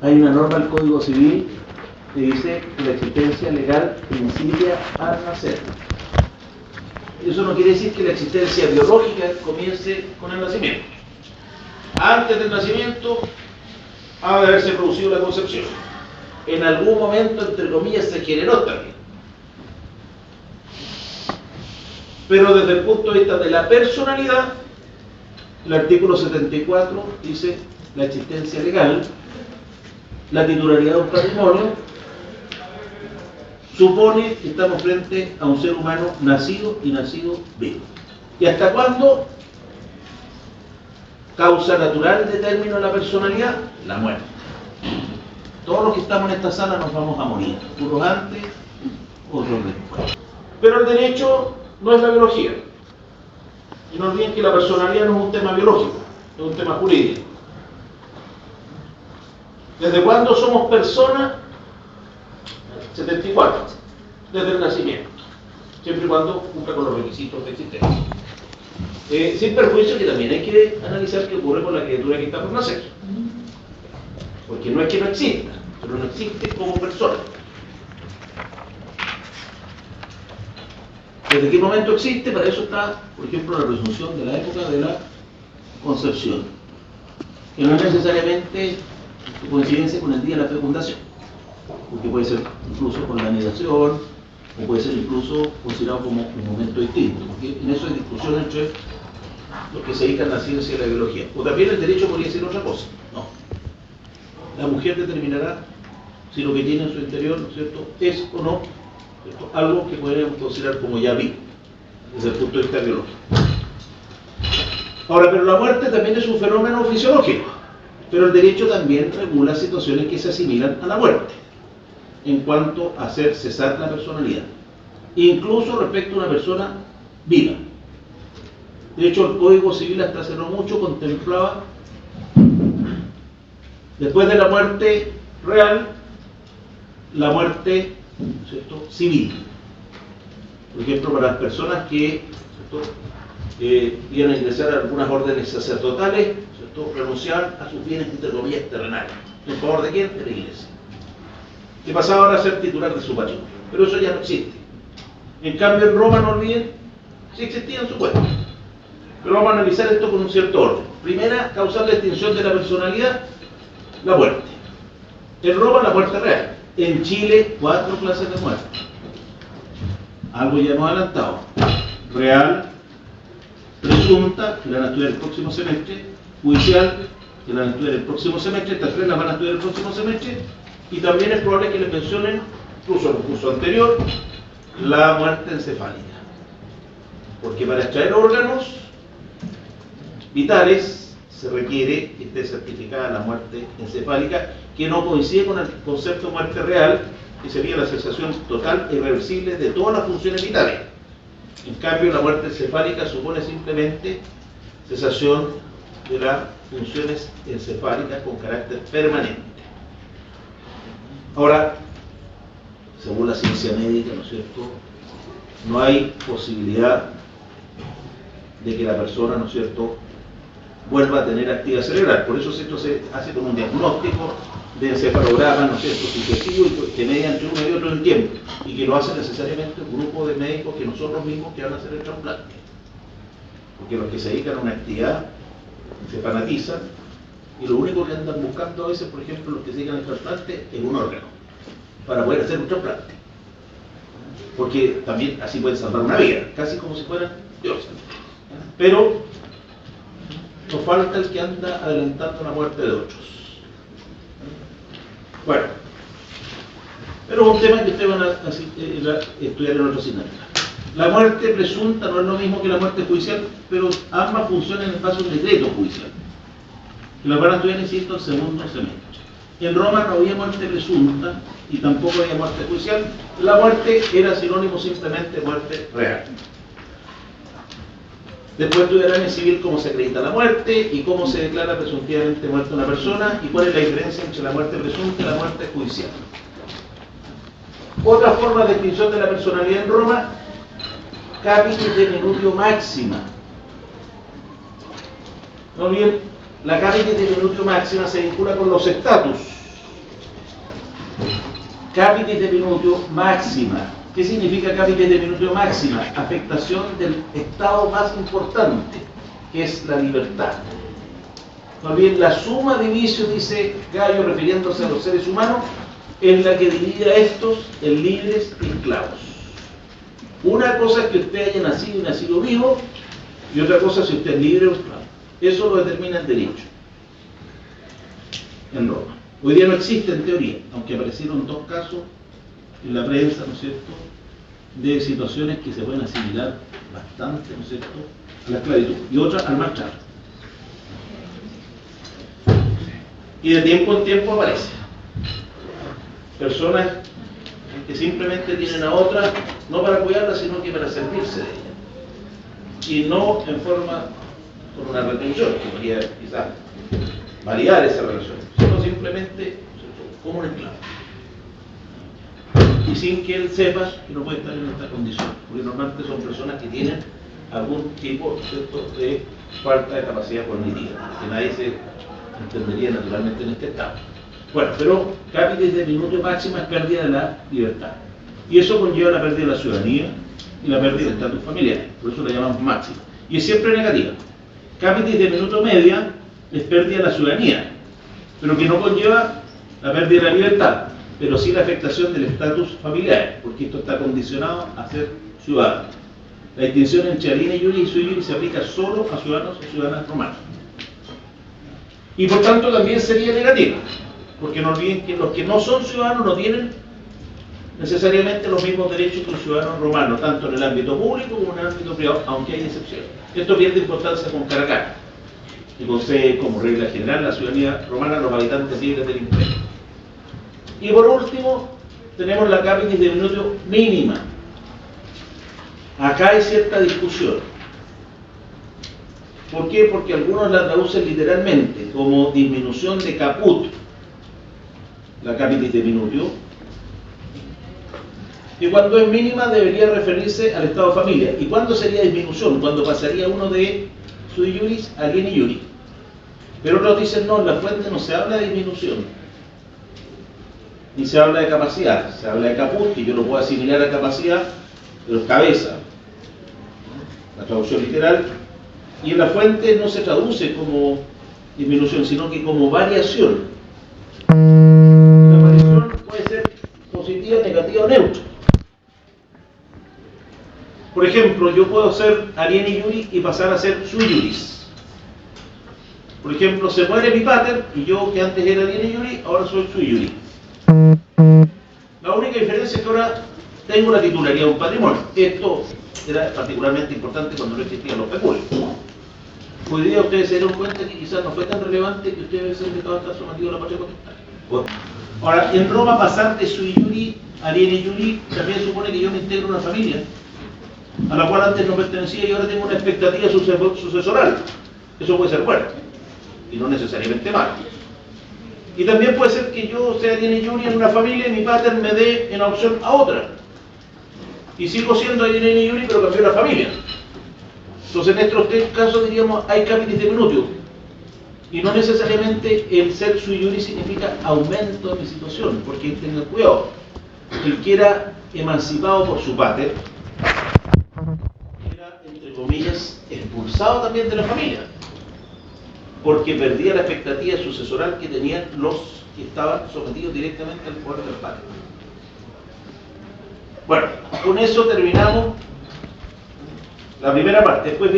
Hay una norma del Código Civil que dice que la existencia legal principia al nacer. Eso no quiere decir que la existencia biológica comience con el nacimiento. Antes del nacimiento ha de haberse producido la concepción. En algún momento, entre comillas, se generó también. Pero desde el punto de vista de la personalidad, el artículo 74 dice la existencia legal, la titularidad de un patrimonio, supone que estamos frente a un ser humano nacido y nacido vivo. ¿Y hasta cuándo? Causa natural de término de la personalidad, la muerte. Todos los que estamos en esta sala nos vamos a morir, unos antes, otros después. Pero el derecho no es la biología. Y no olviden que la personalidad no es un tema biológico, es un tema jurídico. ¿Desde cuándo somos personas? 74, desde el nacimiento, siempre y cuando cumpla con los requisitos de existencia. Sin perjuicio que también hay que analizar qué ocurre con la criatura que está por nacer. Porque no es que no exista, pero no existe como persona. ¿Desde qué momento existe? Para eso está, por ejemplo, la presunción de la época de la concepción, que no es necesariamente coincidencia con el día de la fecundación, porque puede ser incluso con la anidación, o puede ser incluso considerado como un momento distinto, porque en eso hay discusión entre los que se dedican a la ciencia y la biología. O también el derecho podría ser otra cosa. No. La mujer determinará si lo que tiene en su interior, ¿no es cierto?, es o no, ¿cierto?, algo que podríamos considerar como ya vivo, desde el punto de vista biológico. Ahora, pero la muerte también es un fenómeno fisiológico, pero el derecho también regula situaciones que se asimilan a la muerte, en cuanto a hacer cesar la personalidad, incluso respecto a una persona viva. De hecho, el Código Civil hasta hace no mucho contemplaba, después de la muerte real, la muerte, ¿cierto?, civil. Por ejemplo, para las personas que, ¿cierto?, iban a ingresar a algunas órdenes sacerdotales, ¿cierto?, renunciaban a sus bienes, entre comillas, terrenales. ¿En favor de quién? De la Iglesia. Que pasaba ahora a ser titular de su patrimonio. Pero eso ya no existe. En cambio, en Roma, no olviden, sí existía en su puesto. Pero vamos a analizar esto con un cierto orden. Primera, causar la extinción de la personalidad, la muerte. En Roma, la muerte real. En Chile, 4 clases de muerte. Algo ya hemos adelantado. Real, presunta, que la van a estudiar el próximo semestre, judicial, que la van a estudiar el próximo semestre, estas 3 las van a estudiar el próximo semestre, y también es probable que les mencionen, incluso en el curso anterior, la muerte encefálica. Porque para extraer órganos vitales se requiere que esté certificada la muerte encefálica, que no coincide con el concepto de muerte real, que sería la cesación total e irreversible de todas las funciones vitales. En cambio, la muerte encefálica supone simplemente cesación de las funciones encefálicas con carácter permanente. Ahora, según la ciencia médica, ¿no es cierto?, no hay posibilidad de que la persona, ¿no es cierto?, vuelva a tener actividad cerebral. Por eso esto se hace con un diagnóstico de encefalograma, ¿no es cierto?, subjetivo, que media entre uno y otro en el tiempo, y que lo hace necesariamente un grupo de médicos que no son los mismos que van a hacer el trasplante. Porque los que se dedican a una actividad se fanatizan, y lo único que andan buscando a veces, por ejemplo, los que se dedican al trasplante, es un órgano, para poder hacer un trasplante. Porque también así pueden salvar una vida, casi como si fueran dioses. Pero nos falta el que anda adelantando la muerte de otros. Bueno, pero es un tema que ustedes van a estudiar en otra asignatura. La muerte presunta no es lo mismo que la muerte judicial, pero ambas funcionan en base a un decreto judicial, que lo van a estudiar, insisto, el segundo semestre. En Roma no había muerte presunta y tampoco había muerte judicial. La muerte era sinónimo simplemente de muerte real. Después estudiarán en civil cómo se acredita la muerte y cómo se declara presuntivamente muerta una persona y cuál es la diferencia entre la muerte presunta y la muerte judicial. Otra forma de extinción de la personalidad en Roma, capite de minutio máxima. No bien, la capite de minutio máxima se vincula con los estatus capitis deminutio máxima. ¿Qué significa capitis deminutio máxima? Afectación del estado más importante, que es la libertad. Más bien, la suma de vicios, dice Gallo, refiriéndose a los seres humanos, es la que divide a estos en libres y esclavos. Una cosa es que usted haya nacido y nacido vivo, y otra cosa es si usted es libre o esclavo. Eso lo determina el derecho en Roma. Hoy día no existe en teoría, aunque aparecieron dos casos en la prensa, ¿no es cierto?, de situaciones que se pueden asimilar bastante, ¿no es cierto?, a la esclavitud, y otra al maltrato. Y de tiempo en tiempo aparece personas que simplemente tienen a otra, no para cuidarla, sino que para servirse de ella. Y no en forma con una retención, que podría quizás validar esa relación, sino simplemente como un esclavo. Y sin que él sepa que no puede estar en esta condición, porque normalmente son personas que tienen algún tipo, ¿cierto?, de falta de capacidad cognitiva, que nadie se entendería naturalmente en este estado. Bueno, pero capitis deminutio máxima es pérdida de la libertad. Y eso conlleva la pérdida de la ciudadanía y la pérdida del estatus familiar, por eso la llamamos máxima. Y es siempre negativa. Capitis deminutio media es pérdida de la ciudadanía, pero que no conlleva la pérdida de la libertad, pero sí la afectación del estatus familiar, porque esto está condicionado a ser ciudadano. La distinción entre aliene iuris y sui iuris se aplica solo a ciudadanos o ciudadanas romanos. Y por tanto también sería negativa, porque no olviden que los que no son ciudadanos no tienen necesariamente los mismos derechos que los ciudadanos romanos, tanto en el ámbito público como en el ámbito privado, aunque hay excepciones. Esto pierde importancia con Caracas, que concede como regla general la ciudadanía romana a los habitantes libres del imperio. Y por último, tenemos la capitis deminutio mínima. Acá hay cierta discusión. ¿Por qué? Porque algunos la traducen literalmente como disminución de caput, la capitis deminutio, y cuando es mínima debería referirse al estado de familia. ¿Y cuándo sería disminución? Cuando pasaría uno de sui iuris a aliene iuris. Pero otros dicen, no, en la fuente no se habla de disminución, ni se habla de capacidad, se habla de caput, que yo lo puedo asimilar a capacidad, pero es cabeza, la traducción literal, y en la fuente no se traduce como disminución, sino que como variación. La variación puede ser positiva, negativa o neutra. Por ejemplo, yo puedo ser aliene iuris y pasar a ser sui iuris. Por ejemplo, se muere mi pater y yo, que antes era aliene iuris, ahora soy sui iuris. La única diferencia es que ahora tengo la titularidad de un patrimonio. Esto era particularmente importante cuando no existían los peculios. Hoy día ustedes se dieron cuenta que quizás no fue tan relevante que ustedes se han estar sometidos a la patria potestad. Bueno. Ahora, en Roma pasar de sui iuris a aliene iuris también supone que yo me integro a una familia a la cual antes no pertenecía y ahora tengo una expectativa sucesoral. Eso puede ser bueno y no necesariamente malo. Y también puede ser que yo sea aliene iuris en una familia y mi pater me dé en adopción a otra. Y sigo siendo aliene iuris, pero cambió la familia. Entonces, en estos tres casos diríamos, hay capitis deminutio. Y no necesariamente el ser sui iuris significa aumento de mi situación, porque tengan cuidado. El que era emancipado por su pater era, entre comillas, expulsado también de la familia, porque perdía la expectativa sucesoral que tenían los que estaban sometidos directamente al poder del pater. Bueno, con eso terminamos la primera parte. Después